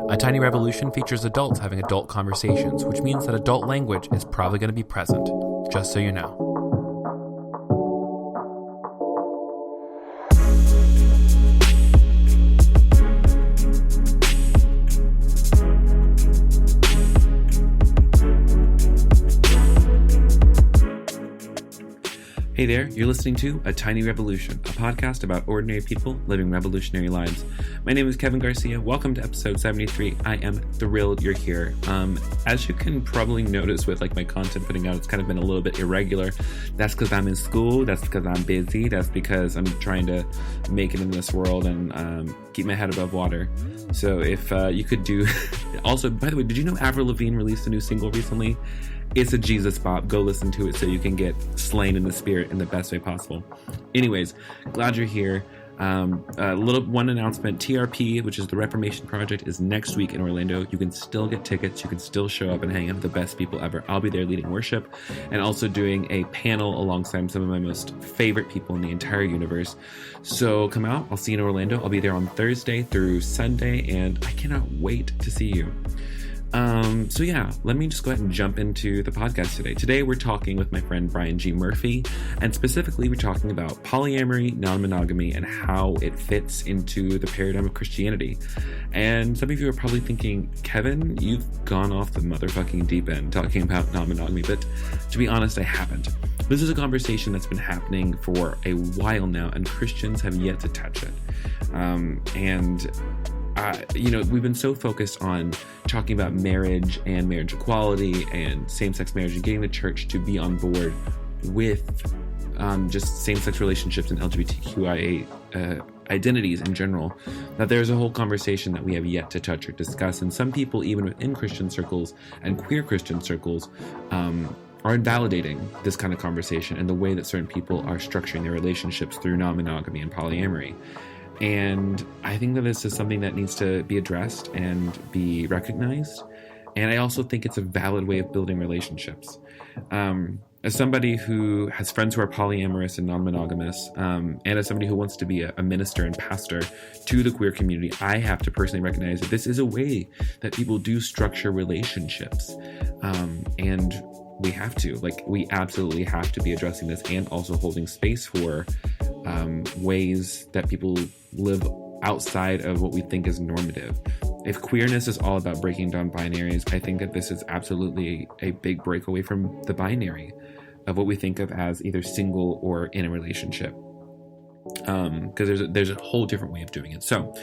A Tiny Revolution features adults having adult conversations, which means that adult language is probably going to be present, just so you know. Hey there, you're listening to A Tiny Revolution, a podcast about ordinary people living revolutionary lives. My name is Kevin Garcia. Welcome to episode 73. I am thrilled you're here. As you can probably notice with my content putting out, it's kind of been a little bit irregular. That's because I'm in school. That's because I'm busy. That's because I'm trying to make it in this world and keep my head above water. So if you could do... Also, by the way, did you know Avril Lavigne released a new single recently? It's a Jesus bop. Go listen to it so you can get slain in the spirit in the best way possible. Anyways, glad you're here. One announcement. TRP, which is the Reformation Project, is next week in Orlando. You can still get tickets. You can still show up and hang out with the best people ever. I'll be there leading worship and also doing a panel alongside some of my most favorite people in the entire universe. So come out. I'll see you in Orlando. I'll be there on Thursday through Sunday, and I cannot wait to see you. So yeah, let me just go ahead and jump into the podcast today. Today we're talking with my friend Brian G. Murphy, and specifically we're talking about polyamory, non-monogamy, and how it fits into the paradigm of Christianity. And some of you are probably thinking, Kevin, you've gone off the motherfucking deep end talking about non-monogamy, but to be honest, I haven't. This is a conversation that's been happening for a while now, and Christians have yet to touch it. We've been so focused on talking about marriage and marriage equality and same-sex marriage and getting the church to be on board with just same-sex relationships and LGBTQIA identities in general, that there's a whole conversation that we have yet to touch or discuss. And some people, even within Christian circles and queer Christian circles, are invalidating this kind of conversation and the way that certain people are structuring their relationships through non-monogamy and polyamory. And I think that this is something that needs to be addressed and be recognized. And I also think it's a valid way of building relationships. As somebody who has friends who are polyamorous and non-monogamous, and as somebody who wants to be a minister and pastor to the queer community, I have to personally recognize that this is a way that people do structure relationships. And we have to, we absolutely have to be addressing this and also holding space for ways that people live outside of what we think is normative. If queerness is all about breaking down binaries, I think that this is absolutely a big breakaway from the binary of what we think of as either single or in a relationship. Because there's a whole different way of doing it. So,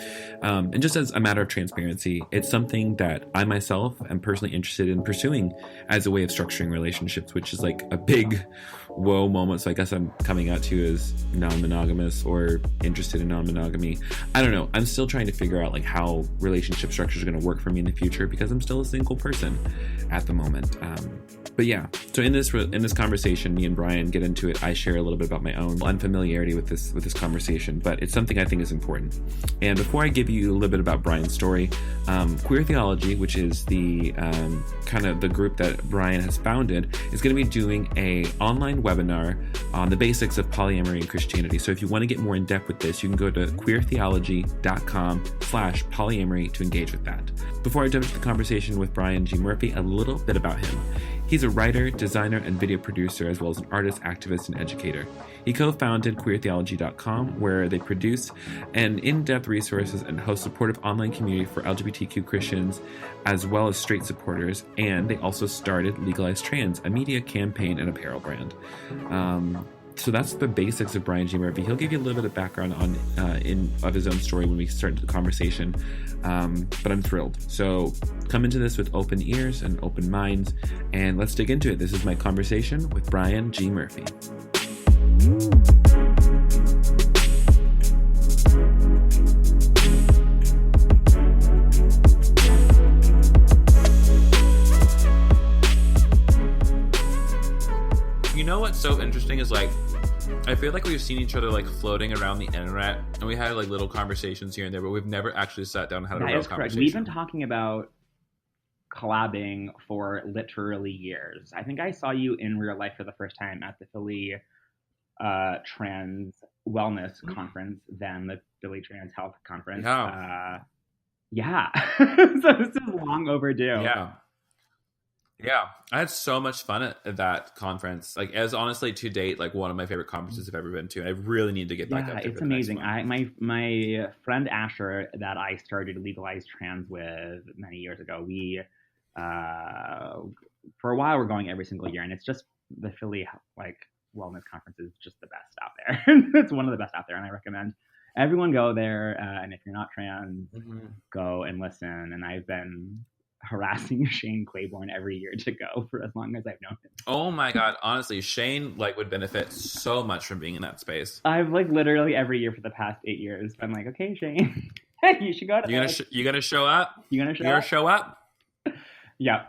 and just as a matter of transparency, it's something that I myself am personally interested in pursuing as a way of structuring relationships, which is a big whoa moment. So I guess I'm coming out to you as non-monogamous or interested in non-monogamy. I don't know. I'm still trying to figure out how relationship structures are going to work for me in the future because I'm still a single person at the moment. But yeah, so in this conversation, me and Brian get into it. I share a little bit about my own unfamiliarity with this conversation, but it's something I think is important. And before I give you a little bit about Brian's story, Queer Theology, which is the kind of the group that Brian has founded, is going to be doing a online webinar on the basics of polyamory and Christianity. So if you want to get more in depth with this, you can go to queertheology.com/polyamory to engage with that. Before I jump into the conversation with Brian G. Murphy, a little bit about him. He's a writer, designer, and video producer, as well as an artist, activist, and educator. He co-founded queertheology.com, where they produce an in-depth resources and host supportive online community for LGBTQ Christians, as well as straight supporters. And they also started Legalize Trans, a media campaign and apparel brand. So that's the basics of Brian G. Murphy. He'll give you a little bit of background on of his own story when we start the conversation, but I'm thrilled. So come into this with open ears and open minds, and let's dig into it. This is my conversation with Brian G. Murphy. You know what's so interesting is I feel like we've seen each other floating around the internet, and we had little conversations here and there, but we've never actually sat down and had a real conversation. We've been talking about collabing for literally years. I think I saw you in real life for the first time at the Philly Trans Wellness Conference, then the Philly Trans Health Conference. Yeah. Yeah. So this is long overdue. Yeah. Yeah, I had so much fun at that conference. Like, as honestly to date, like one of my favorite conferences I've ever been to. And I really need to get back Yeah, up there it's for the next amazing. one. My friend Asher that I started Legalized Trans with many years ago, we uh for a while we're going every single year, and it's just the Philly like wellness conference is just the best out there. It's one of the best out there, and I recommend everyone go there. And if you're not trans, Mm-hmm. go and listen. And I've been harassing Shane Claiborne every year to go for as long as I've known him. Oh my God. Honestly, Shane like would benefit so much from being in that space. I've like literally every year for the past 8 years been like, okay, Shane, you should go to this. You gonna show up? You gonna You gonna show up? Yeah.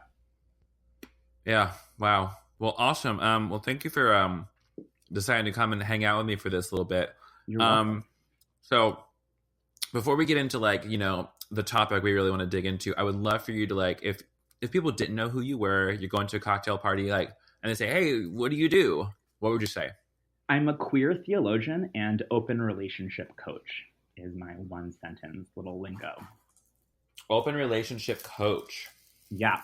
Yeah. Wow. Well, awesome. Well, thank you for deciding to come and hang out with me for this little bit. You're welcome. So before we get into like, you know, the topic we really want to dig into, I would love for you to like, if people didn't know who you were, you're going to a cocktail party, like, and they say, hey, what do you do? What would you say? I'm a queer theologian and open relationship coach is my one sentence little lingo. Open relationship coach. Yeah.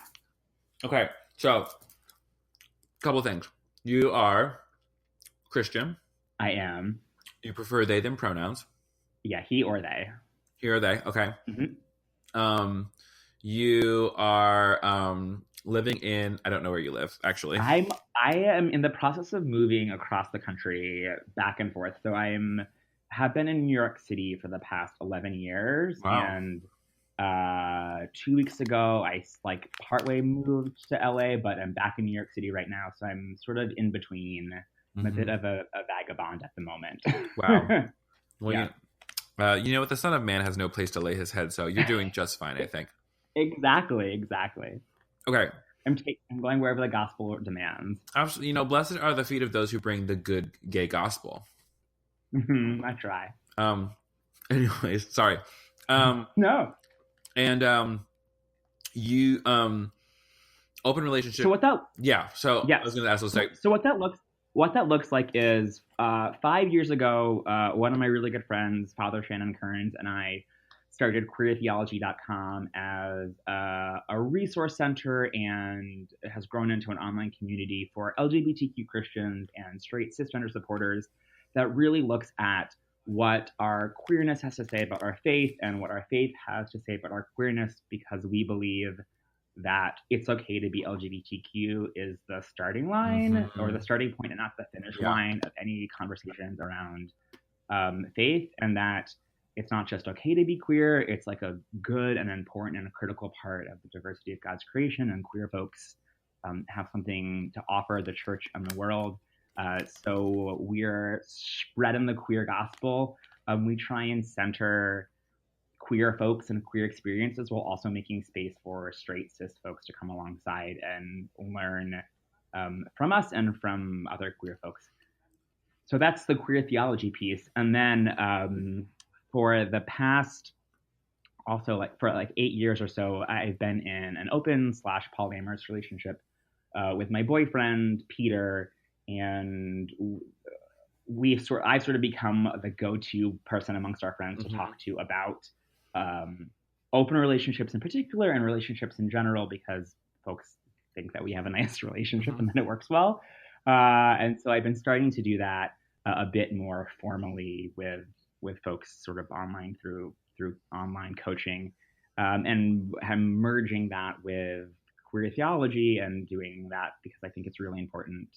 Okay. So, couple things. You are Christian. I am. You prefer they, them pronouns. Yeah, he or they. He or they. Okay. Mm-hmm. You are living in, I don't know where you live, actually. I am in the process of moving across the country back and forth. So have been in New York City for the past 11 years. Wow. And 2 weeks ago, I like partway moved to LA, but I'm back in New York City right now. So I'm sort of in between. I'm a bit of a vagabond at the moment. Wow. Well, yeah. You know what? The Son of Man has no place to lay his head, so you're doing just fine, I think. Exactly. Okay. I'm going wherever the gospel demands. Absolutely. You know, blessed are the feet of those who bring the good gay gospel. I try. Anyways, sorry. No. And you open relationship. So what that? Yeah. So yes. I was going to ask. So what that looks like is 5 years ago, one of my really good friends, Father Shannon Kearns, and I started queertheology.com as a resource center, and it has grown into an online community for LGBTQ Christians and straight cisgender supporters that really looks at what our queerness has to say about our faith and what our faith has to say about our queerness, because we believe that it's okay to be LGBTQ is the starting line or the starting point and not the finish line of any conversations around faith, and that it's not just okay to be queer, it's like a good and important and a critical part of the diversity of God's creation, and queer folks have something to offer the church and the world. So we're spreading the queer gospel. We try and center queer folks and queer experiences while also making space for straight cis folks to come alongside and learn from us and from other queer folks. So that's the queer theology piece. And then for the past, also like for like 8 years or so, I've been in an open/polyamorous relationship with my boyfriend Peter, and I've sort of become the go-to person amongst our friends to talk to about open relationships in particular and relationships in general, because folks think that we have a nice relationship and that it works well. And so I've been starting to do that a bit more formally with folks sort of online through online coaching, and I'm merging that with queer theology and doing that because I think it's really important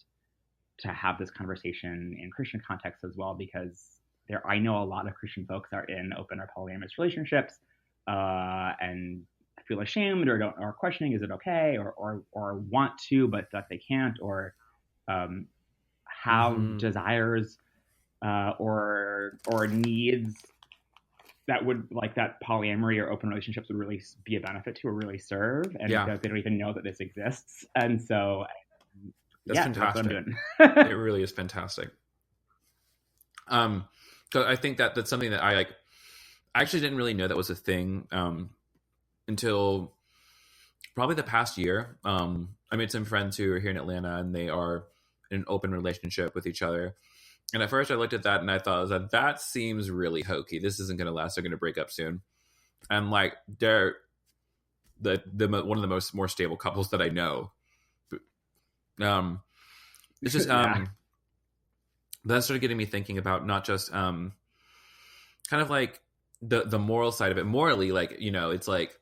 to have this conversation in Christian context as well, because I know a lot of Christian folks are in open or polyamorous relationships and feel ashamed or questioning, is it okay, or want to but that they can't, or have desires or needs that would, like, that polyamory or open relationships would really be a benefit to or really serve, and because they don't even know that this exists. And so that's fantastic. It really is fantastic. So I think that's something that I actually didn't really know that was a thing until probably the past year. I made some friends who are here in Atlanta, and they are in an open relationship with each other. And at first I looked at that and I thought that seems really hokey. This isn't going to last. They're going to break up soon. and like they're the one of the more stable couples that I know. It's just that started getting me thinking about not just kind of like the moral side of it. Morally, like, you know, it's like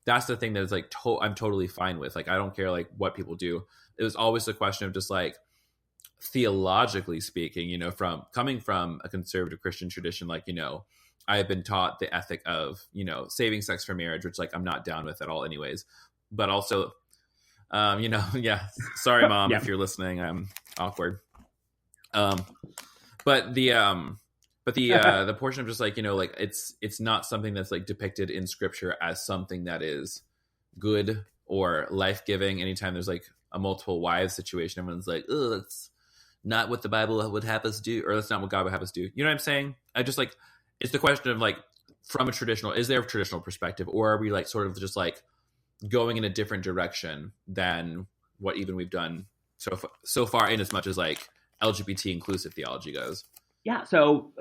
that's the thing that is like I'm totally fine with. Like, I don't care like what people do. It was always a question of just like, theologically speaking, you know, from coming from a conservative Christian tradition, like, you know, I have been taught the ethic of, you know, saving sex for marriage, which like I'm not down with at all anyways. But also, you know, yeah, sorry mom, if you're listening, I'm awkward. But the portion of just like, you know, like it's not something that's like depicted in scripture as something that is good or life-giving. Anytime there's like a multiple wives situation, everyone's like, oh, that's not what the Bible would have us do, or that's not what God would have us do. You know what I'm saying? I just like, it's the question of like, from is there a traditional perspective, or are we like sort of just like going in a different direction than what even we've done so far, in as much as like LGBT inclusive theology goes? Yeah. So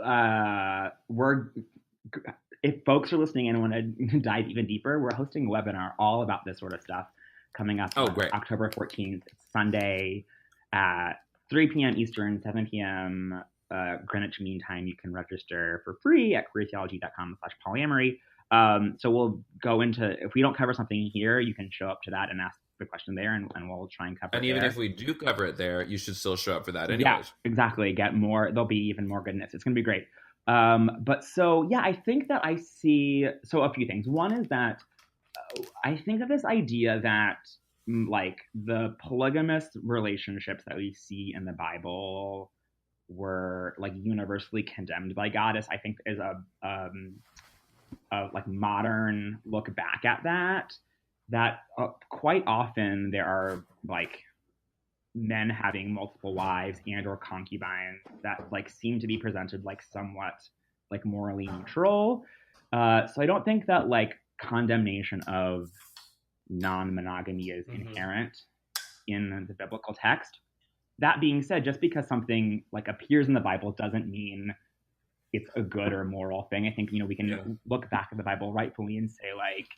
if folks are listening and want to dive even deeper, we're hosting a webinar all about this sort of stuff coming up great. October 14th, Sunday at 3 p.m. Eastern, 7 p.m. Greenwich Mean Time. You can register for free at queertheology.com/polyamory. So we'll go into, if we don't cover something here, you can show up to that and ask the question there, and we'll try and cover it. And even if we do cover it there, you should still show up for that anyways. Yeah, exactly. Get more. There'll be even more goodness. It's going to be great. But so, yeah, I think that I see, so a few things. One is that I think that this idea that like the polygamous relationships that we see in the Bible were like universally condemned by God, I think is a like modern look back at that quite often there are like men having multiple wives and or concubines that like seem to be presented like somewhat like morally neutral. So I don't think that like condemnation of non-monogamy is inherent in the biblical text. That being said, just because something like appears in the Bible doesn't mean it's a good or moral thing. I think, you know, we can look back at the Bible rightfully and say like,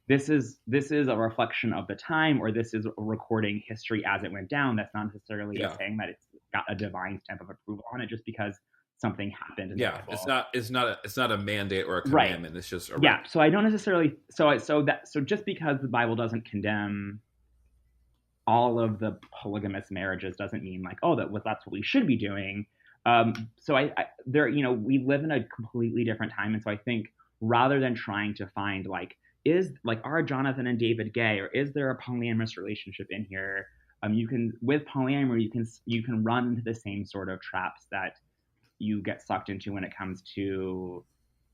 this is a reflection of the time, or this is recording history as it went down. That's not necessarily saying that it's got a divine stamp of approval on it just because something happened in the Bible. It's not a mandate or a commandment. Right. It's just So I don't necessarily so just because the Bible doesn't condemn all of the polygamous marriages doesn't mean like, oh, that's what we should be doing. So I there, you know, we live in a completely different time, and so I think rather than trying to find like, are Jonathan and David gay, or is there a polyamorous relationship in here? You can, with polyamory, you can run into the same sort of traps that you get sucked into when it comes to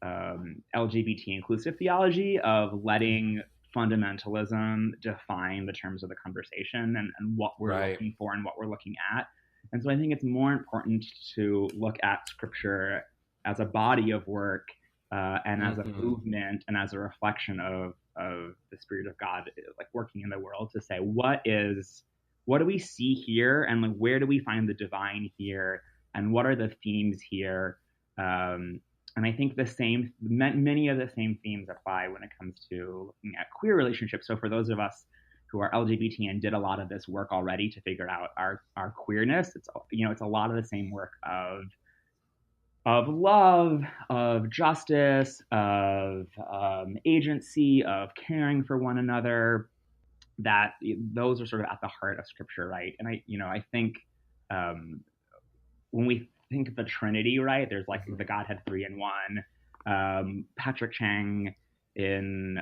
LGBT inclusive theology, of letting fundamentalism define the terms of the conversation and what we're looking for and what we're looking at. And so I think it's more important to look at scripture as a body of work and as a movement and as a reflection of the Spirit of God, like working in the world, to say what do we see here, and like where do we find the divine here, and what are the themes here. And I think many of the same themes apply when it comes to looking at queer relationships. So for those of us who are LGBT and did a lot of this work already to figure out our queerness, it's a lot of the same work of love, of justice, of agency, of caring for one another. That those are sort of at the heart of Scripture, right? And I think when we think of the Trinity, right, there's like the Godhead 3 in 1. Patrick Chang in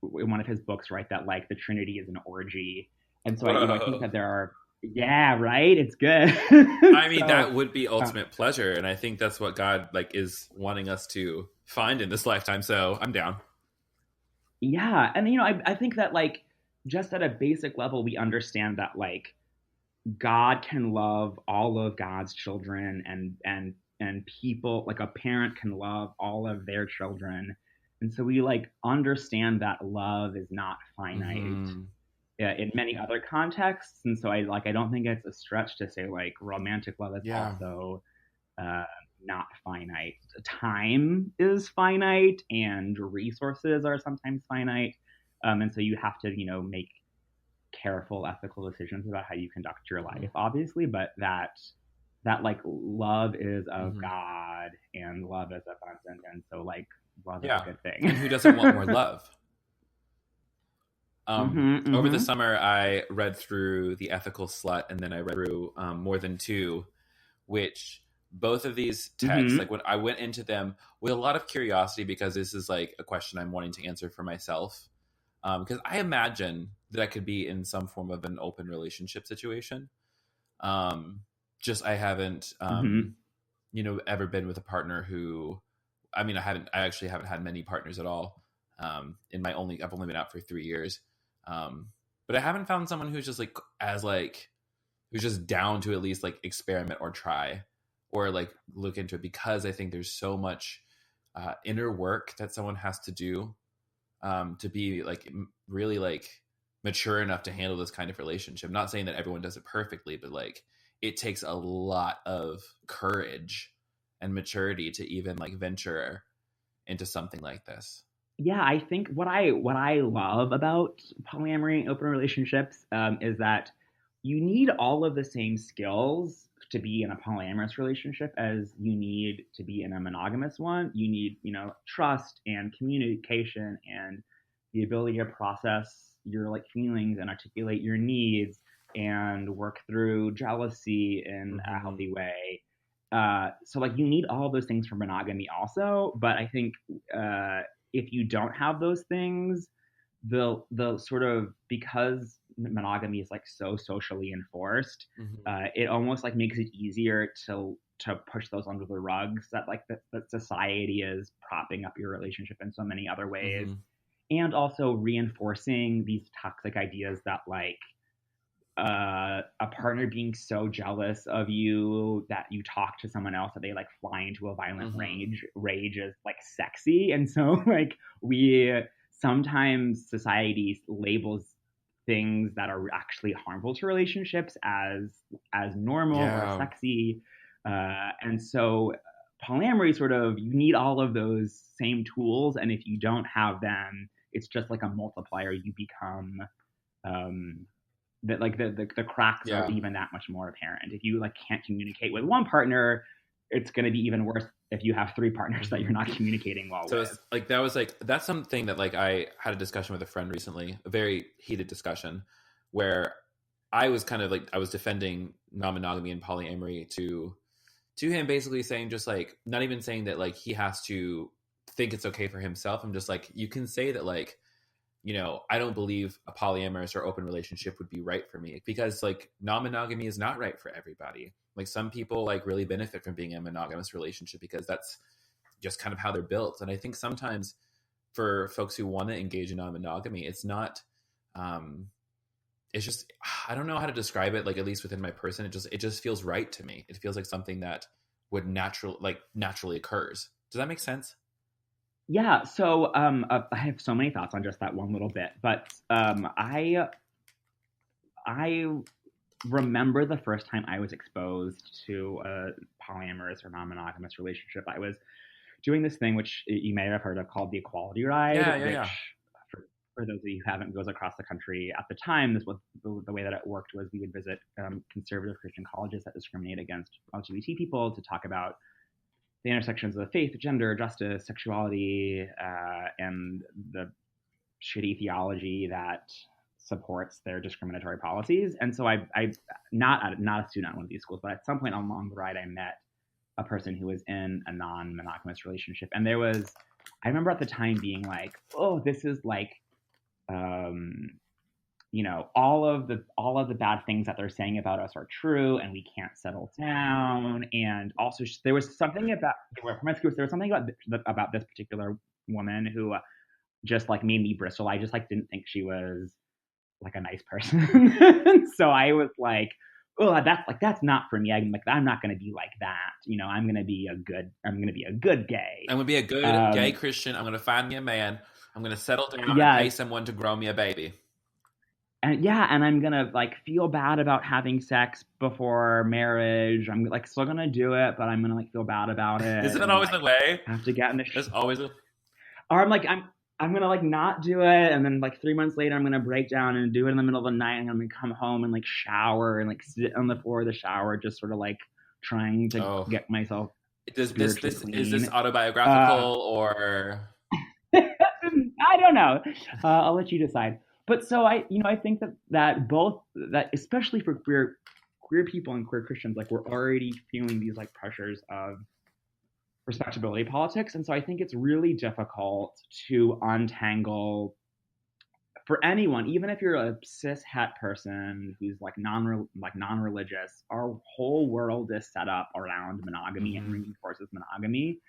one of his books, right, that like the Trinity is an orgy, and so I think that there are. Yeah, right. It's good. I mean, that would be ultimate pleasure, and I think that's what God like is wanting us to find in this lifetime. So I'm down. Yeah, and I think that like just at a basic level, we understand that like God can love all of God's children, and people, like a parent can love all of their children, and so we like understand that love is not finite. In many other contexts, and so I don't think it's a stretch to say like romantic love is also not finite. Time is finite, and resources are sometimes finite, and so you have to, make careful, ethical decisions about how you conduct your life, obviously, but that like love is of God and love is abundant, and so like love is a good thing. And who doesn't want more love? Over the summer, I read through The Ethical Slut, and then I read through More Than Two, which both of these texts, like when I went into them with a lot of curiosity, because this is like a question I'm wanting to answer for myself. Because I imagine that I could be in some form of an open relationship situation. Just I haven't, ever been with a partner who, I actually haven't had many partners at all. I've only been out for 3 years. But I haven't found someone who's just who's just down to at least like experiment or try or like look into it, because I think there's so much inner work that someone has to do to be like really like mature enough to handle this kind of relationship. Not saying that everyone does it perfectly, but like it takes a lot of courage and maturity to even like venture into something like this. Yeah, I think what I love about polyamory and open relationships is that you need all of the same skills to be in a polyamorous relationship as you need to be in a monogamous one. You need, trust and communication and the ability to process your like feelings and articulate your needs and work through jealousy in a healthy way. So like you need all of those things for monogamy also, but I think if you don't have those things, the sort of, because monogamy is like so socially enforced, it almost like makes it easier to push those under the rugs, that like that society is propping up your relationship in so many other ways, and also reinforcing these toxic ideas that like a partner being so jealous of you that you talk to someone else that they like fly into a violent rage is like sexy. And so like sometimes society labels things that are actually harmful to relationships as normal or sexy. And so polyamory sort of, you need all of those same tools. And if you don't have them, it's just like a multiplier. You become, that like the cracks are even that much more apparent. If you like can't communicate with one partner, it's going to be even worse if you have 3 partners that you're not communicating well with. So it's like that's something that like I had a discussion with a friend recently, a very heated discussion, where I was kind of like, I was defending non-monogamy and polyamory to him, basically saying, just like, not even saying that like he has to think it's okay for himself. I'm just like, you can say that like, I don't believe a polyamorous or open relationship would be right for me, because like non-monogamy is not right for everybody. Like some people like really benefit from being in a monogamous relationship because that's just kind of how they're built. And I think sometimes for folks who want to engage in non-monogamy, it's not, it's just, I don't know how to describe it. Like at least within my person, it just feels right to me. It feels like something that would naturally occurs. Does that make sense? Yeah, so I have so many thoughts on just that one little bit, but I remember the first time I was exposed to a polyamorous or non-monogamous relationship. I was doing this thing, which you may have heard of, called the Equality Ride, which for those of you who haven't, goes across the country. At the time, this was the way that it worked was we would visit conservative Christian colleges that discriminate against LGBT people to talk about the intersections of faith, gender, justice, sexuality, and the shitty theology that supports their discriminatory policies. And so I not a student at one of these schools, but at some point along the ride, I met a person who was in a non-monogamous relationship. And I remember at the time being like, oh, this is like, all of the bad things that they're saying about us are true, and we can't settle down. And also, there was something about this particular woman who just like made me bristle. I just like didn't think she was like a nice person. So I was like, oh, that's not for me. I'm not going to be like that. I'm going to be a good gay. I'm going to be a good gay Christian. I'm going to find me a man. I'm going to settle down and pay someone to grow me a baby. and I'm gonna like feel bad about having sex before marriage. I'm like still gonna do it, but I'm gonna like feel bad about it. Isn't that and, always like, the way? have to get in the There's always or I'm like I'm gonna like not do it, and then like 3 months later I'm gonna break down and do it in the middle of the night, and I'm gonna come home and like shower and like sit on the floor of the shower, just sort of like trying to get myself spiritually clean. Is this autobiographical or? I don't know. I'll let you decide. But so I think that both that especially for queer people and queer Christians, like we're already feeling these like pressures of respectability politics, and so I think it's really difficult to untangle for anyone, even if you're a cis het person who's like non-religious. Our whole world is set up around monogamy and reinforces monogamy,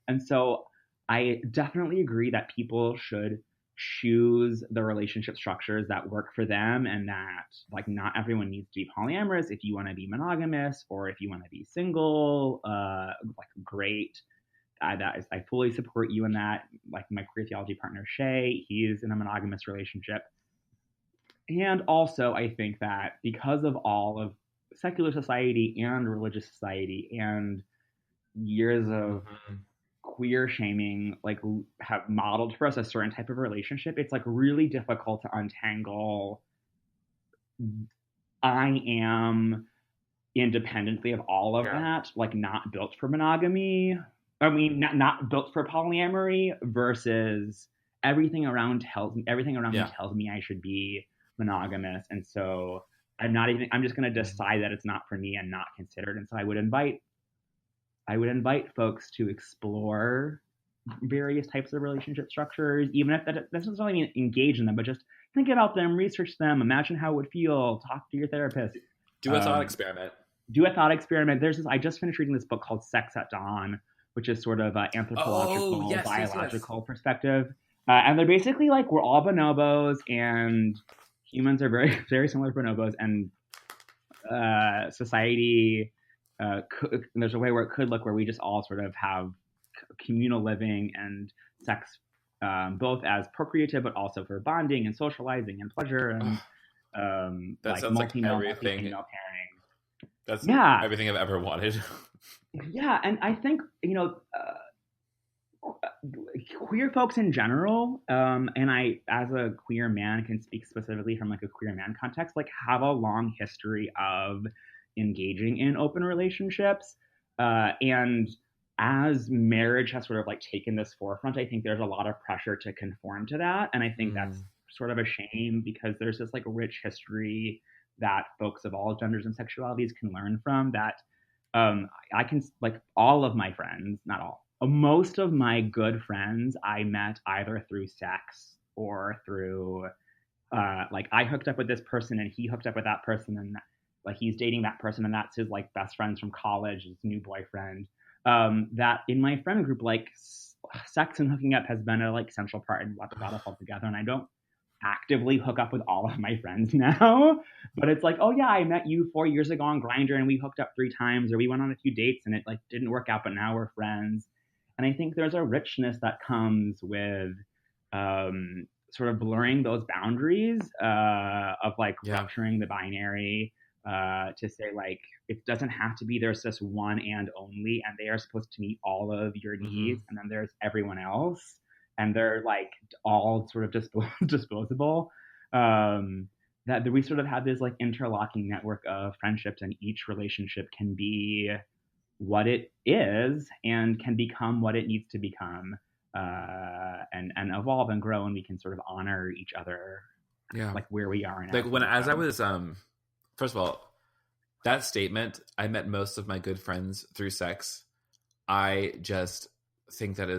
and so I definitely agree that people should choose the relationship structures that work for them, and that like not everyone needs to be polyamorous. If you want to be monogamous or if you want to be single, like great. I fully support you in that. Like my queer theology partner Shay, he's in a monogamous relationship. And also I think that because of all of secular society and religious society and years of queer shaming like have modeled for us a certain type of relationship, it's like really difficult to untangle I am independently of all of that, like not built for monogamy. I mean, not built for polyamory versus everything around me tells me I should be monogamous. And so I'm just going to decide that it's not for me and not considered. And so I would invite folks to explore various types of relationship structures, even if that doesn't necessarily mean engage in them, but just think about them, research them, imagine how it would feel, talk to your therapist. Do a thought experiment. I just finished reading this book called Sex at Dawn, which is sort of an anthropological, biological perspective. And they're basically like, we're all bonobos, and humans are very, very similar to bonobos, and society, there's a way where it could look where we just all sort of have communal living and sex, both as procreative, but also for bonding and socializing and pleasure and that like sounds like multi-male, everything. multi-female pairing. That's everything I've ever wanted. Yeah, and I think queer folks in general, and I, as a queer man, can speak specifically from like a queer man context, like have a long history of engaging in open relationships, and as marriage has sort of like taken this forefront, I think there's a lot of pressure to conform to that, and I think that's sort of a shame because there's this like rich history that folks of all genders and sexualities can learn from. That I can like all of my friends, not all. Most of my good friends I met either through sex or through like I hooked up with this person and he hooked up with that person, and like he's dating that person and that's his like best friends from college, his new boyfriend. That in my friend group, like sex and hooking up has been a like central part and what brought us all together. And I don't actively hook up with all of my friends now, but it's like, oh yeah, I met you 4 years ago on Grindr and we hooked up 3 times, or we went on a few dates and it like didn't work out, but now we're friends. And I think there's a richness that comes with sort of blurring those boundaries of like rupturing the binary, to say like it doesn't have to be there's this one and only, and they are supposed to meet all of your needs, and then there's everyone else, and they're like all sort of disposable. That we sort of have this like interlocking network of friendships, and each relationship can be what it is and can become what it needs to become, and evolve and grow, and we can sort of honor each other, like where we are. Like as I was, first of all, that statement, I met most of my good friends through sex. I just think that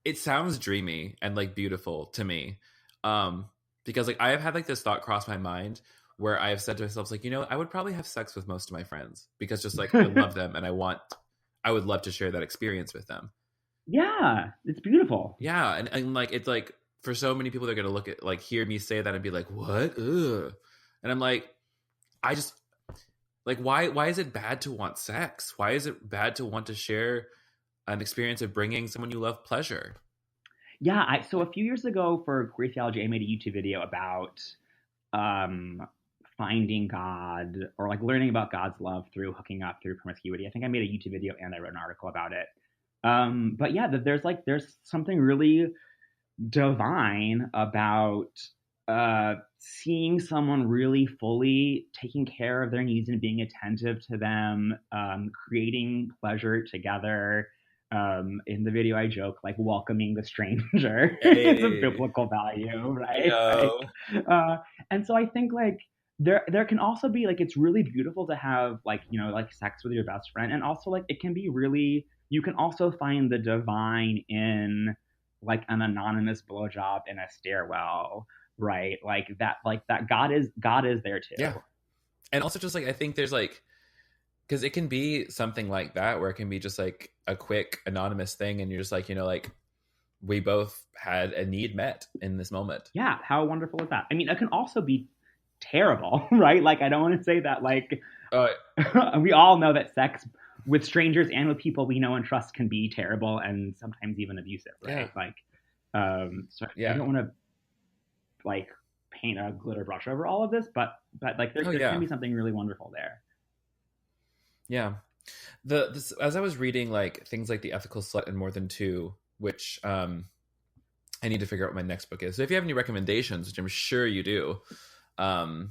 it sounds dreamy and like beautiful to me. Because like I have had like this thought cross my mind where I have said to myself, like, I would probably have sex with most of my friends because just like I love them and I would love to share that experience with them. Yeah, it's beautiful. Yeah, and like it's like for so many people they're gonna look at like hear me say that and be like, what? Ugh. And I'm like, I just like why is it bad to want sex? Why is it bad to want to share an experience of bringing someone you love pleasure? Yeah, so a few years ago for Queer Theology, I made a YouTube video about finding God or like learning about God's love through hooking up through promiscuity. I think I made a YouTube video and I wrote an article about it. But yeah, there's something really divine about seeing someone really fully taking care of their needs and being attentive to them, creating pleasure together. In the video, I joke like welcoming the stranger is a biblical value, right? And so I think like there can also be like it's really beautiful to have like like sex with your best friend, and also like it can be really you can also find the divine in like an anonymous blowjob in a stairwell, right? Like that God is there too. Yeah, and also just like I think there's like. Because it can be something like that where it can be just like a quick anonymous thing and you're just like, like we both had a need met in this moment. Yeah. How wonderful is that? I mean, it can also be terrible, right? Like, I don't want to say that like we all know that sex with strangers and with people we know and trust can be terrible and sometimes even abusive, right? Yeah. Like, so I don't want to like paint a glitter brush over all of this, but like there can be something really wonderful there. Yeah. As I was reading like things like The Ethical Slut and More Than Two, which I need to figure out what my next book is. So if you have any recommendations, which I'm sure you do, or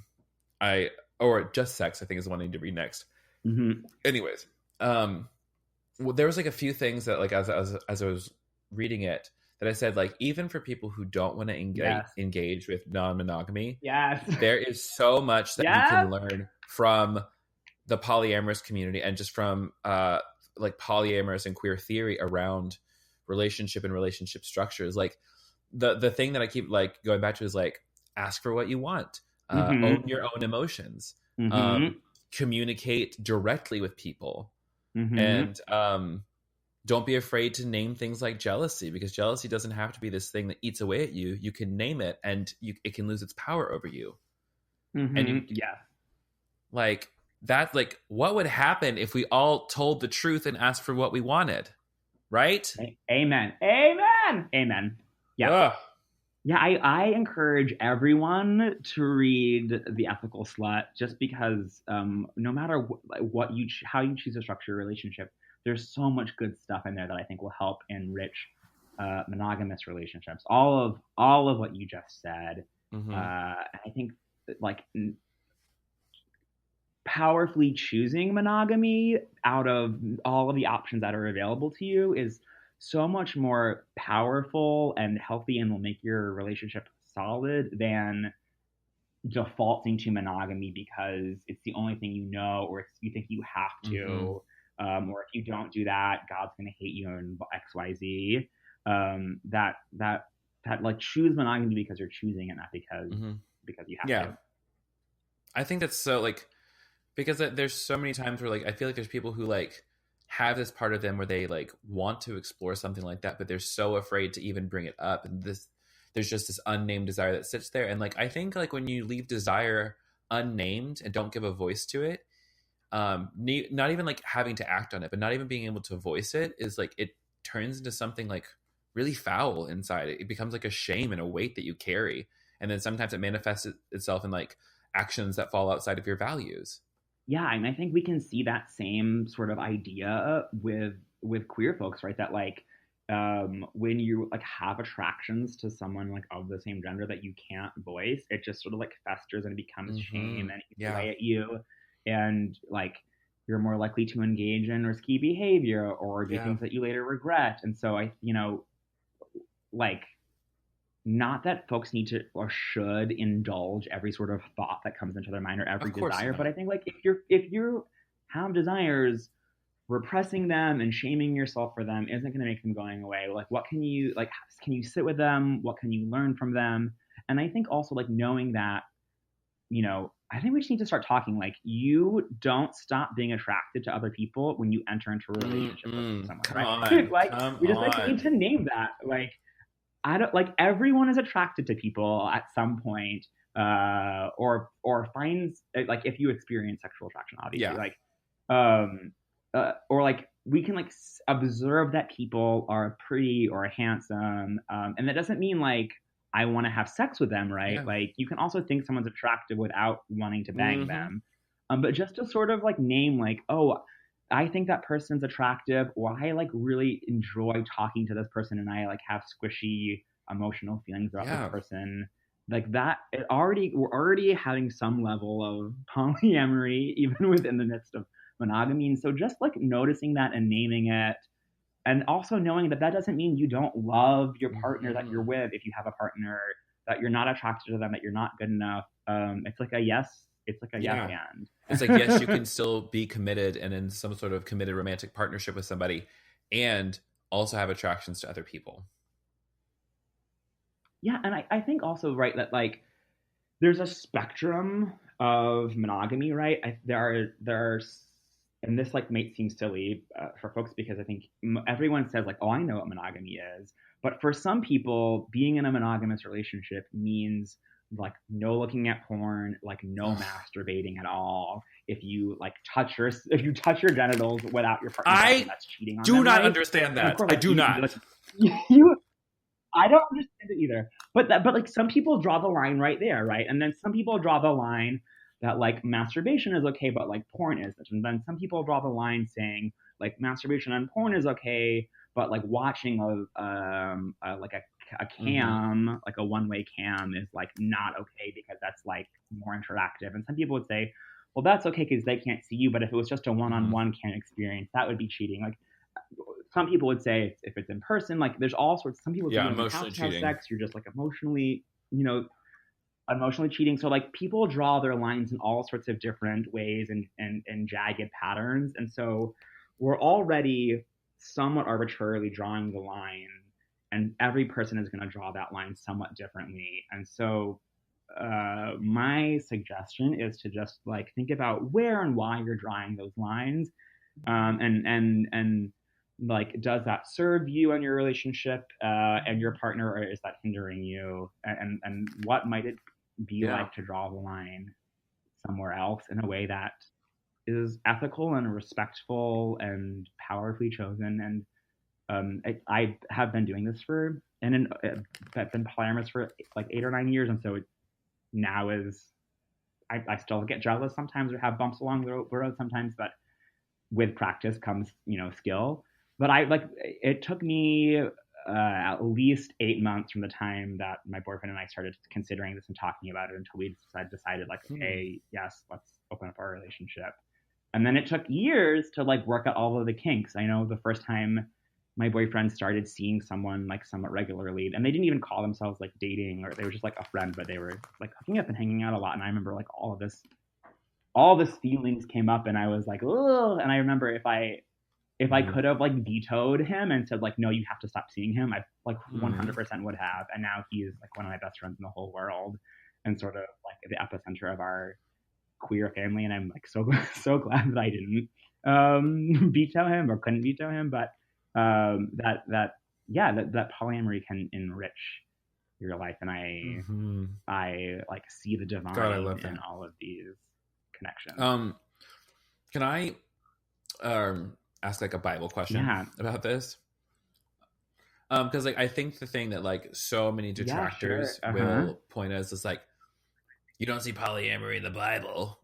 Just Sex, I think is the one I need to read next. Mm-hmm. Anyways, well, there was like a few things that like as I was reading it that I said like even for people who don't want to engage with non-monogamy, there is so much that you can learn from the polyamorous community and just from like polyamorous and queer theory around relationship and relationship structures. Like the thing that I keep like going back to is like ask for what you want, own your own emotions, communicate directly with people, and don't be afraid to name things like jealousy, because jealousy doesn't have to be this thing that eats away at you. You can name it and it can lose its power over you. And like that, like what would happen if we all told the truth and asked for what we wanted, right? Amen. Yeah. Yeah, I encourage everyone to read The Ethical Slut, just because no matter how you choose to structure a relationship, there's so much good stuff in there that I think will help enrich monogamous relationships. All of what you just said. I think like powerfully choosing monogamy out of all of the options that are available to you is so much more powerful and healthy and will make your relationship solid than defaulting to monogamy because it's the only thing you know, or you think you have to, or if you don't do that, God's going to hate you and XYZ. That like choose monogamy because you're choosing it, not because you have to. I think that's so like, because there's so many times where like I feel like there's people who like have this part of them where they like want to explore something like that, but they're so afraid to even bring it up, and there's just this unnamed desire that sits there. And like I think like when you leave desire unnamed and don't give a voice to it, not even like having to act on it, but not even being able to voice it, is like it turns into something like really foul inside. It becomes like a shame and a weight that you carry, and then sometimes it manifests itself in like actions that fall outside of your values. Yeah, and I think we can see that same sort of idea with queer folks, right? That like when you like have attractions to someone like of the same gender that you can't voice, it just sort of like festers and it becomes shame and it eats away at you, and like you're more likely to engage in risky behavior or do things that you later regret. And so like, not that folks need to or should indulge every sort of thought that comes into their mind or every desire, but I think like if you have desires, repressing them and shaming yourself for them isn't going to make them going away. Like, what can you sit with them? What can you learn from them? And I think also like knowing that, I think we just need to start talking. Like, you don't stop being attracted to other people when you enter into a relationship with someone, right? We just need to name that. Like, I don't like everyone is attracted to people at some point, or finds like if you experience sexual attraction, obviously, or like we can like observe that people are pretty or handsome, and that doesn't mean like I want to have sex with them, right? Yeah. Like you can also think someone's attractive without wanting to bang Mhm. them. But just to sort of like name like, oh, I think that person's attractive, or I like really enjoy talking to this person and I like have squishy emotional feelings about Yeah. this person. Like that, we're already having some level of polyamory, even within the midst of monogamy. And so just like noticing that and naming it, and also knowing that that doesn't mean you don't love your partner that you're with. If you have a partner, that you're not attracted to them, that you're not good enough. It's like a yes. It's like a yes and. It's like, yes, you can still be committed and in some sort of committed romantic partnership with somebody and also have attractions to other people. Yeah, and I think also, right, that like there's a spectrum of monogamy, right? There are, and this like might seem silly for folks because I think everyone says like, oh, I know what monogamy is. But for some people, being in a monogamous relationship means like no looking at porn, like no masturbating at all. If you touch your genitals without your partner, that's cheating on them. I do not right? understand that. Course, I do not. I don't understand it either. But like some people draw the line right there, right? And then some people draw the line that like masturbation is okay, but like porn isn't. And then some people draw the line saying like masturbation and porn is okay, but like watching a cam, like a one-way cam is like not okay because that's like more interactive. And some people would say, well, that's okay because they can't see you, but if it was just a one-on-one cam experience, that would be cheating. Like some people would say if it's in person, like there's all sorts. Some people say you don't have to have sex, you're just like emotionally cheating. So like people draw their lines in all sorts of different ways and jagged patterns. And so we're already somewhat arbitrarily drawing the line, and every person is going to draw that line somewhat differently. And so my suggestion is to just like think about where and why you're drawing those lines, and like, does that serve you and your relationship and your partner, or is that hindering you? And what might it be like to draw the line somewhere else in a way that is ethical and respectful and powerfully chosen? And I have been doing this I've been polyamorous for like 8 or 9 years, and so it now is I still get jealous sometimes or have bumps along the road sometimes, but with practice comes skill. But it took me at least 8 months from the time that my boyfriend and I started considering this and talking about it until we decided like, okay, yes, let's open up our relationship. And then it took years to like work out all of the kinks. I know the first time my boyfriend started seeing someone like somewhat regularly, and they didn't even call themselves like dating, or they were just like a friend, but they were like hooking up and hanging out a lot. And I remember like all this feelings came up, and I was like, oh. And I remember if I could have like vetoed him and said like, no, you have to stop seeing him, I like 100% would have. And now he's like one of my best friends in the whole world, and sort of like the epicenter of our queer family. And I'm like so glad that I didn't veto him or couldn't veto him. But that polyamory can enrich your life, and I like see the divine in all of these connections. Can I ask like a Bible question about this? Because like I think the thing that like so many detractors will point as is like, you don't see polyamory in the Bible,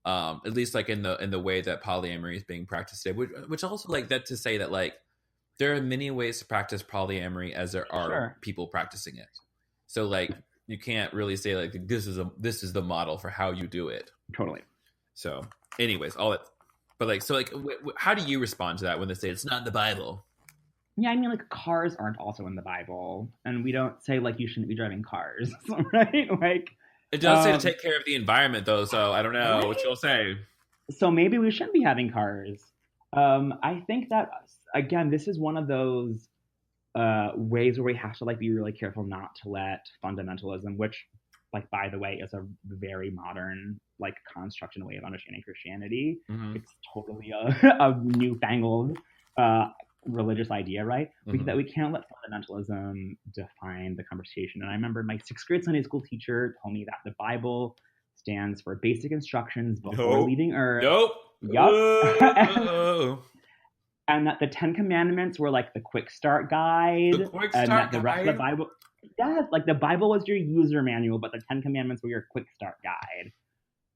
at least like in the way that polyamory is being practiced today, which also like that to say that like there are many ways to practice polyamory as there are people practicing it. So like you can't really say like this is the model for how you do it. Totally. So anyways, all that. But like, so like, how do you respond to that when they say it's not in the Bible? Yeah, I mean, like cars aren't also in the Bible, and we don't say like you shouldn't be driving cars, right? Like it does say to take care of the environment, though. So I don't know what you'll say. So maybe we shouldn't be having cars. I think that again, this is one of those ways where we have to like be really careful not to let fundamentalism, which, like by the way, is a very modern like construct and way of understanding Christianity. It's totally a newfangled religious idea, right? That we can't let fundamentalism define the conversation. And I remember my 6th grade Sunday school teacher told me that the Bible stands for basic instructions before leaving Earth. Yup. and that the 10 Commandments were like the quick start guide, The quick and start that the rest of the guide? Bible, yeah, like the Bible was your user manual, but the 10 Commandments were your quick start guide,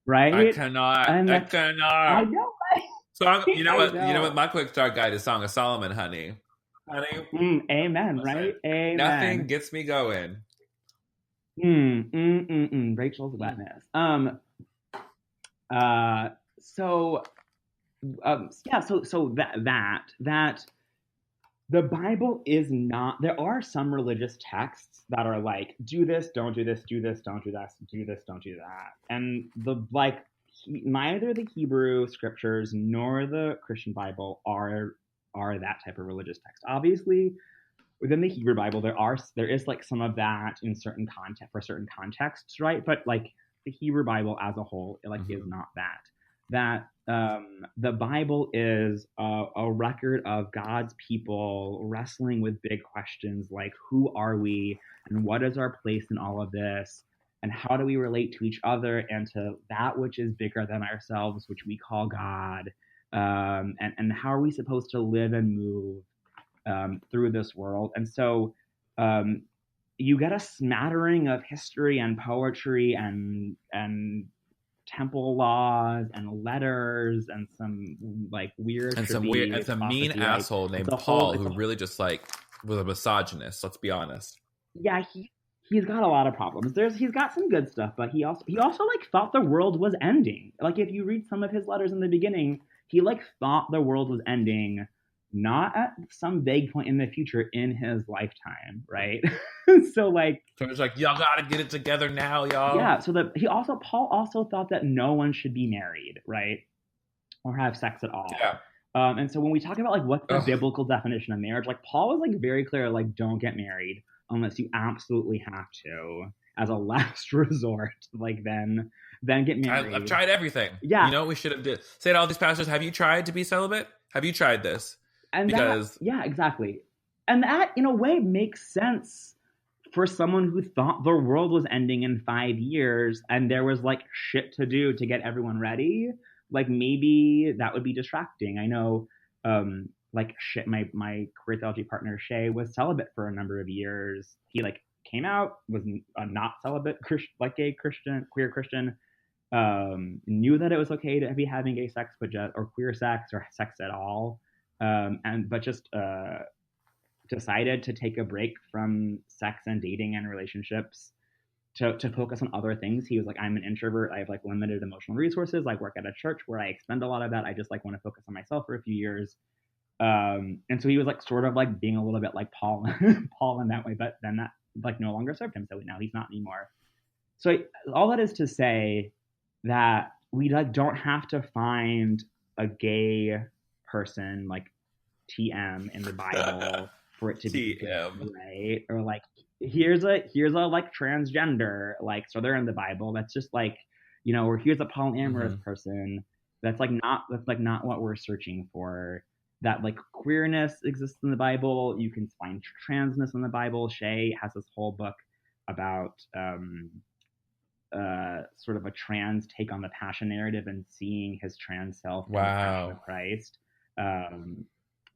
right? I cannot. And I I cannot. know, Song. You know I what? know. You know what? My quick start guide is Song of Solomon, honey. Honey. Amen, Listen, right? Amen. Nothing gets me going. Rachel's wetness. So that the Bible is not. There are some religious texts that are like, do this, don't do this, do this, don't do that, do this, don't do that, and neither the Hebrew scriptures nor the Christian Bible are that type of religious text. Obviously, within the Hebrew Bible, there is like some of that in certain context for certain contexts, right? But like the Hebrew Bible as a whole, is not that. That the Bible is a record of God's people wrestling with big questions like who are we and what is our place in all of this and how do we relate to each other and to that which is bigger than ourselves, which we call God, and how are we supposed to live and move through this world. And so you get a smattering of history and poetry and temple laws and letters and some like weird and some mean asshole named Paul who really just like was a misogynist. Let's be honest. Yeah, he's got a lot of problems. He's got some good stuff, but he also like thought the world was ending. Like if you read some of his letters in the beginning, he like thought the world was ending. Not at some vague point in the future in his lifetime, right? So it's like, y'all gotta get it together now, y'all. Yeah. So Paul also thought that no one should be married, right, or have sex at all. Yeah. And so when we talk about like what's the biblical definition of marriage, like Paul was like very clear, like don't get married unless you absolutely have to as a last resort. Like then get married. I've tried everything. Yeah. You know what we should have say to all these pastors, have you tried to be celibate? Have you tried this? And exactly. And that, in a way, makes sense for someone who thought the world was ending in 5 years and there was, like, shit to do to get everyone ready. Like, maybe that would be distracting. I know, my queer theology partner, Shay, was celibate for a number of years. He, like, came out, was a not celibate, gay Christian, queer Christian, knew that it was okay to be having gay sex, or queer sex or sex at all. But just decided to take a break from sex and dating and relationships to focus on other things. He was like, I'm an introvert. I have like limited emotional resources. I work at a church where I expend a lot of that. I just like want to focus on myself for a few years. And so he was like sort of like being a little bit like Paul in that way, but then that like no longer served him. So now he's not anymore. So all that is to say that we like don't have to find a gay person like TM in the Bible for it to be good, right? Or like here's a like transgender, like so they're in the Bible. That's just like, you know, or here's a polyamorous person. That's not what we're searching for. That like queerness exists in the Bible. You can find transness in the Bible. Shay has this whole book about sort of a trans take on the passion narrative and seeing his trans self in the passion of Christ.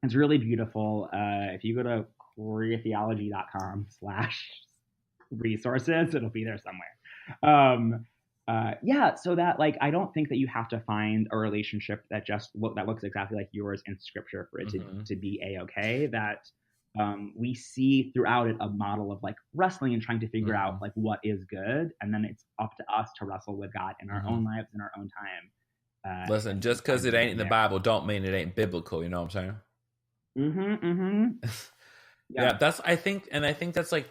It's really beautiful. If you go to queertheology.com/resources, it'll be there somewhere. So that like I don't think that you have to find a relationship that looks exactly like yours in scripture for it to be a-okay. That we see throughout it a model of like wrestling and trying to figure out like what is good, and then it's up to us to wrestle with God in our own lives in our own time. Listen, just because it ain't in the Bible don't mean it ain't biblical. You know what I'm saying? Yeah, I think that's like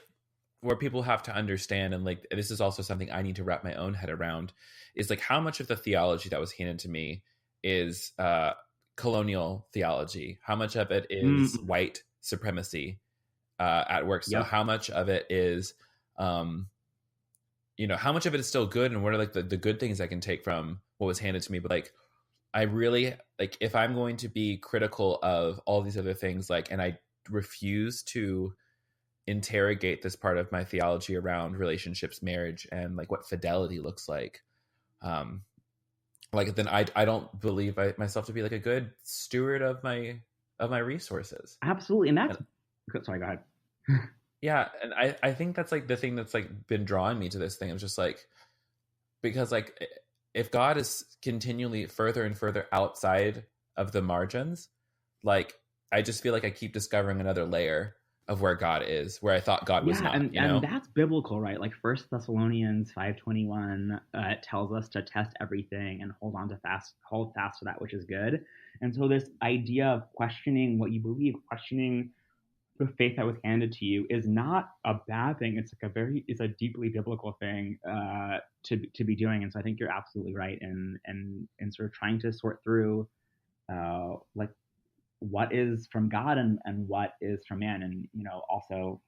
where people have to understand, and like this is also something I need to wrap my own head around, is like how much of the theology that was handed to me is colonial theology, how much of it is white supremacy at work. So how much of it is how much of it is still good, and what are like the good things I can take from what was handed to me. But like I really like, if I'm going to be critical of all these other things, like, and I refuse to interrogate this part of my theology around relationships, marriage, and like what fidelity looks like, then I don't believe myself to be like a good steward of my of my resources. Absolutely. And that's, sorry, go ahead. Yeah. And I think that's like the thing that's like been drawing me to this thing. I'm just like, because like, if God is continually further and further outside of the margins, like, I just feel like I keep discovering another layer of where God is, where I thought God was not, and that's biblical, right? Like 1 Thessalonians 5:21 tells us to test everything and hold fast to that which is good. And so this idea of questioning what you believe, questioning the faith that was handed to you, is not a bad thing. It's like it's a deeply biblical thing to be doing. And so I think you're absolutely right in sort of trying to sort through like what is from God and what is from man. And, you know, also,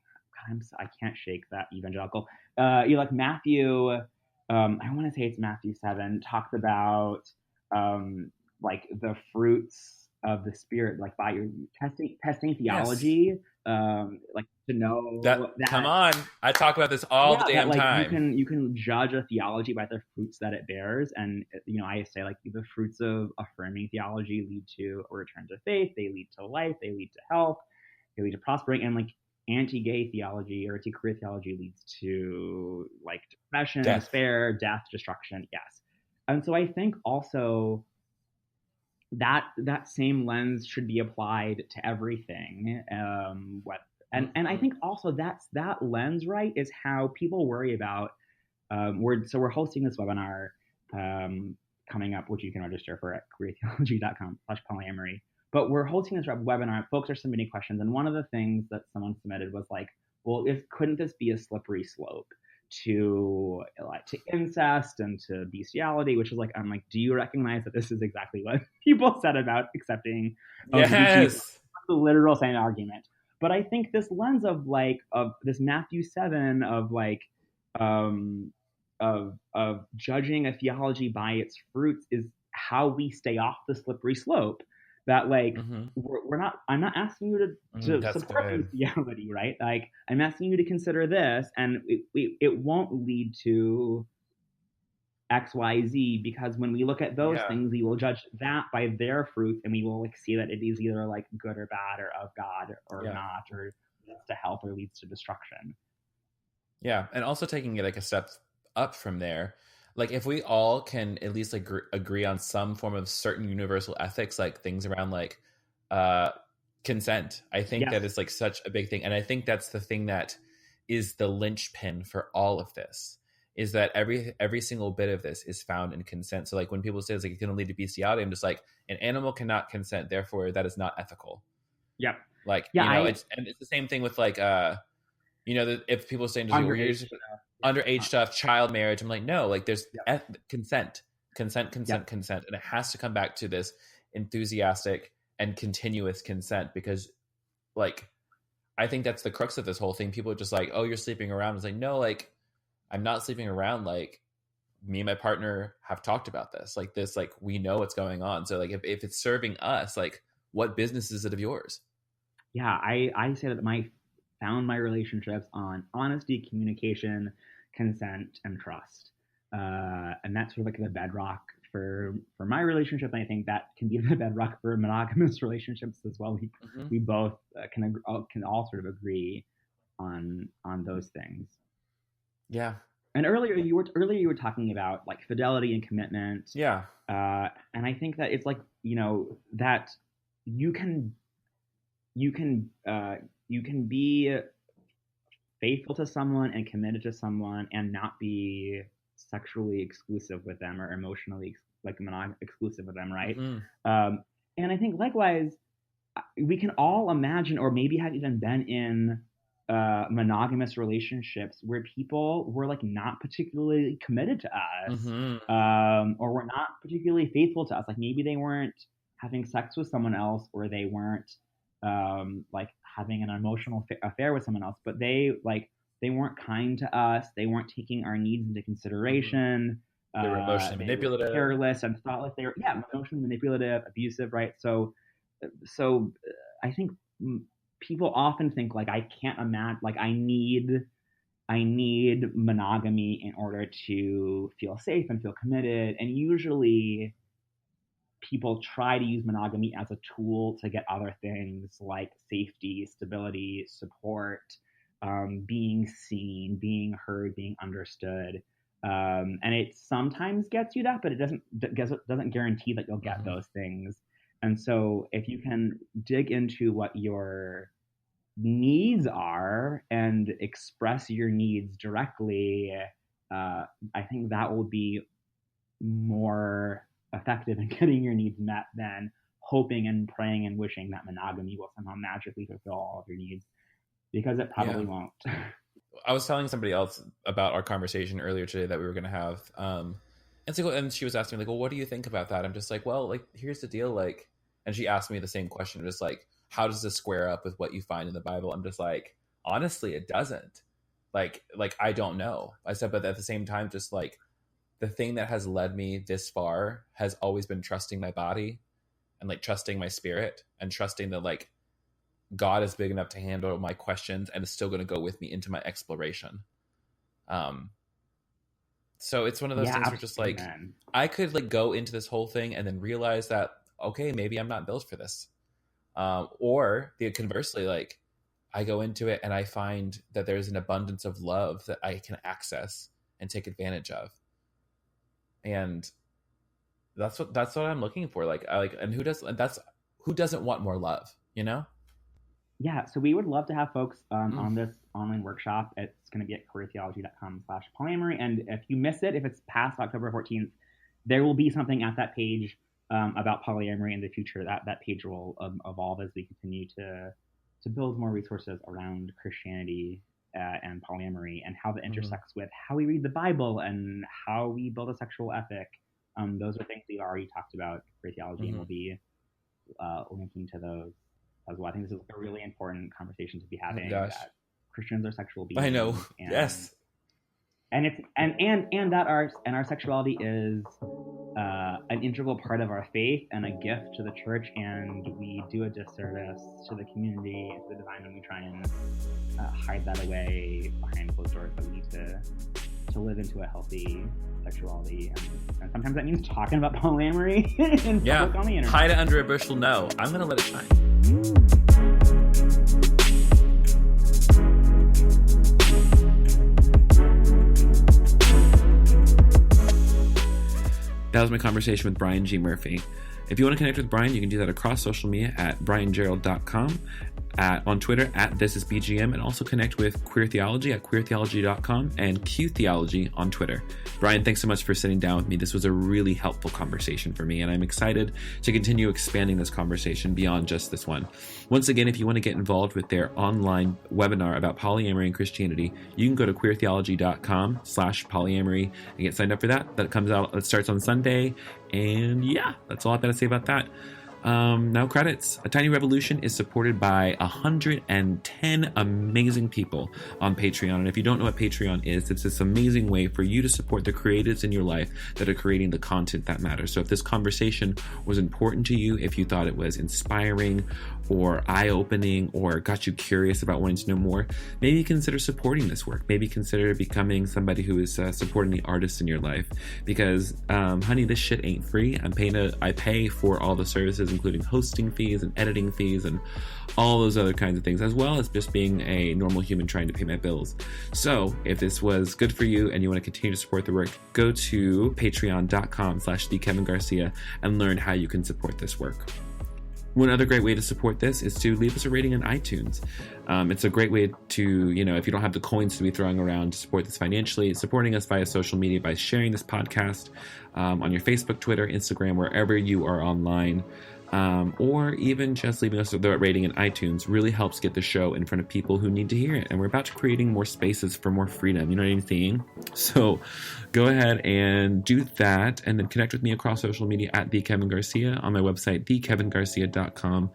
I can't shake that evangelical. You like Matthew, I want to say it's Matthew 7, talks about like the fruits of the Spirit, like by your testing theology, like to know that. Come on, I talk about this all the damn time. You can judge a theology by the fruits that it bears, and you know, I say like the fruits of affirming theology lead to a return to faith, they lead to life, they lead to health, they lead to prospering, and like anti-gay theology or anti-queer theology leads to like depression, despair, death, destruction. Yes, and so I think also that same lens should be applied to everything. And I think also that lens, right, is how people worry about. We're hosting this webinar coming up, which you can register for at queertheology.com/polyamory. But we're hosting this webinar. Folks are submitting questions, and one of the things that someone submitted was like, well, couldn't this be a slippery slope to incest and to bestiality, which is like, I'm like, do you recognize that this is exactly what people said about accepting yes, the literal same argument? But I think this lens of this Matthew 7 of like of judging a theology by its fruits is how we stay off the slippery slope. That like I'm not asking you to support bestiality, right? Like I'm asking you to consider this, and it won't lead to XYZ, because when we look at those things, we will judge that by their fruits, and we will like see that it is either like good or bad or of God or not, or leads to health or leads to destruction. Yeah, and also taking it like a step up from there, like if we all can at least like agree on some form of certain universal ethics, like things around like consent, I think that is like such a big thing. And I think that's the thing that is the linchpin for all of this, is that every single bit of this is found in consent. So like when people say it's like it's going to lead to bestiality, I'm just like, an animal cannot consent, therefore that is not ethical. Yep. Like, you know, it's the same thing with like you know, if people are saying underage stuff, child marriage, I'm like, no, like there's consent, and it has to come back to this enthusiastic and continuous consent, because like I think that's the crux of this whole thing. People are just like, oh, you're sleeping around. It's like, no, like I'm not sleeping around. Like me and my partner have talked about this, like we know what's going on. So like if it's serving us, like what business is it of yours? Yeah, I say that found my relationships on honesty, communication, consent, and trust. And that's sort of like the bedrock for my relationship. And I think that can be the bedrock for monogamous relationships as well. We both can all sort of agree on those things. Yeah. And earlier you were talking about like fidelity and commitment. Yeah. And I think that it's like, you know, that you can be faithful to someone and committed to someone and not be sexually exclusive with them or emotionally exclusive with them, right? And I think likewise, we can all imagine, or maybe have even been in monogamous relationships where people were like not particularly committed to us, or were not particularly faithful to us. Like maybe they weren't having sex with someone else, or they weren't like having an emotional affair with someone else, but they weren't kind to us. They weren't taking our needs into consideration. They were emotionally manipulative, careless, and thoughtless. They were emotionally manipulative, abusive, right? So I think people often think like, I can't imagine, like I need monogamy in order to feel safe and feel committed. And usually people try to use monogamy as a tool to get other things like safety, stability, support, being seen, being heard, being understood. And it sometimes gets you that, but it doesn't guarantee that you'll get those things. And so if you can dig into what your needs are and express your needs directly, I think that will be more effective in getting your needs met than hoping and praying and wishing that monogamy will somehow magically fulfill all of your needs, because it probably won't. I was telling somebody else about our conversation earlier today that we were going to have. And she was asking me, like, well, what do you think about that? I'm just like, well, like, here's the deal. Like, and she asked me the same question, just like, how does this square up with what you find in the Bible? I'm just like, honestly, it doesn't. Like, I don't know. I said, but at the same time, just like, the thing that has led me this far has always been trusting my body and like trusting my spirit and trusting that like God is big enough to handle my questions and is still going to go with me into my exploration. So it's one of those things where just like, I could like go into this whole thing and then realize that, okay, maybe I'm not built for this. Or conversely, like I go into it and I find that there's an abundance of love that I can access and take advantage of. And that's what I'm looking for. Like, and who doesn't want more love, you know? Yeah. So we would love to have folks on this online workshop. It's going to be at queertheology.com/polyamory. And if you miss it, if it's past October 14th, there will be something at that page about polyamory in the future. That page will evolve as we continue to build more resources around Christianity and polyamory, and how that intersects with how we read the Bible and how we build a sexual ethic. Those are things we already talked about in theology, and we'll be linking to those as well. I think this is a really important conversation to be having. That Christians are sexual beings. I know. And, yes. And it's that our sexuality is an integral part of our faith and a gift to the church, and we do a disservice to the community and to the divine when we try and hide that away behind closed doors. But we need to live into a healthy sexuality, and sometimes that means talking about polyamory and public on the internet. Hide it under a bushel. No, I'm gonna let it shine. That was my conversation with Brian G. Murphy. If you want to connect with Brian, you can do that across social media at briangerald.com, on Twitter at thisisbgm, and also connect with Queer Theology at queertheology.com and Q Theology on Twitter. Brian, thanks so much for sitting down with me. This was a really helpful conversation for me, and I'm excited to continue expanding this conversation beyond just this one. Once again, if you want to get involved with their online webinar about polyamory and Christianity, you can go to queertheology.com/polyamory and get signed up for that. That comes out, it starts on Sunday, and yeah, that's all I've got to say about that. Now credits. A Tiny Revolution is supported by 110 amazing people on Patreon. And if you don't know what Patreon is, it's this amazing way for you to support the creatives in your life that are creating the content that matters. So if this conversation was important to you, if you thought it was inspiring or eye-opening or got you curious about wanting to know more, maybe consider supporting this work. Maybe consider becoming somebody who is supporting the artists in your life. Because, honey, this shit ain't free. I pay for all the services, including hosting fees and editing fees and all those other kinds of things, as well as just being a normal human trying to pay my bills. So if this was good for you and you want to continue to support the work, go to patreon.com/thekevingarcia and learn how you can support this work. One other great way to support this is to leave us a rating on iTunes. It's a great way to, if you don't have the coins to be throwing around to support this financially, supporting us via social media by sharing this podcast on your Facebook, Twitter, Instagram, wherever you are online. Or even just leaving us a rating in iTunes really helps get the show in front of people who need to hear it. And we're about to creating more spaces for more freedom. You know what I'm saying? So go ahead and do that, and then connect with me across social media at The Kevin Garcia, on my website, thekevingarcia.com.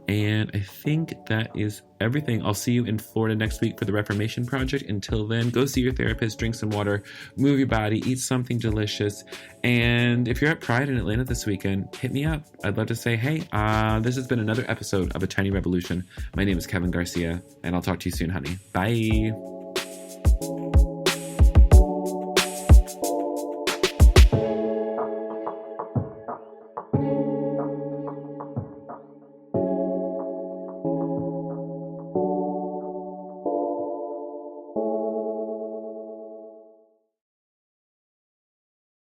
And I think that is everything. I'll see you in Florida next week for the Reformation Project. Until then, go see your therapist, drink some water, move your body, eat something delicious. And if you're at Pride in Atlanta this weekend, hit me up. I'd love to say, hey, this has been another episode of A Tiny Revolution. My name is Kevin Garcia, and I'll talk to you soon, honey. Bye.